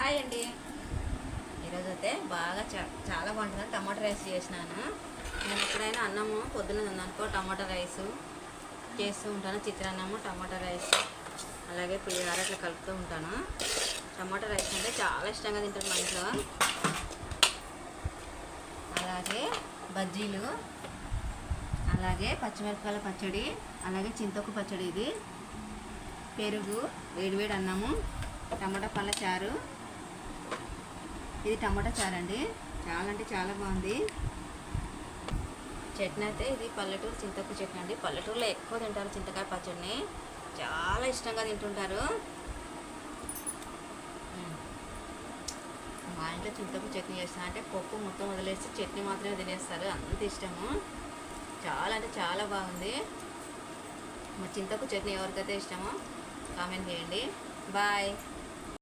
Hi అండి. ఈరోజు అయితే బాగా చాలా బాగుంటుంది. టమాటా రైస్ చేసినాను. నేను ఎప్పుడైనా అన్నము పొద్దున్న ఉందనుకో టమాటా రైస్ చేస్తూ ఉంటాను. చిత్రాన్నము, టమాటా రైస్, అలాగే పులిహోర అట్లా కలుపుతూ ఉంటాను. టమాటా రైస్ అంటే చాలా ఇష్టంగా తింటారు మా ఇంట్లో. అలాగే బజ్జీలు, అలాగే పచ్చిమిరపకాయల పచ్చడి, అలాగే చింతొక్కు పచ్చడి, ఇది పెరుగు, వేడివేడి అన్నము, టమాటా పళ్ళ చారు. ఇది టమాటా చారు అండి. చాలా అంటే చాలా బాగుంది. చట్నీ అయితే ఇది పల్లెటూరు చింతొక్కు చట్నీ అండి. పల్లెటూరులో ఎక్కువ తింటారు చింతకాయ పచ్చడిని, చాలా ఇష్టంగా తింటుంటారు. మా ఇంట్లో చింతొక్కు చట్నీ చేస్తా అంటే పప్పు మొత్తం వదిలేసి చట్నీ మాత్రమే తినేస్తారు, అంత ఇష్టము. చాలా అంటే చాలా బాగుంది. మా చింతొక్కు చట్నీ ఎవరికైతే ఇష్టమో కామెంట్ చేయండి. బాయ్.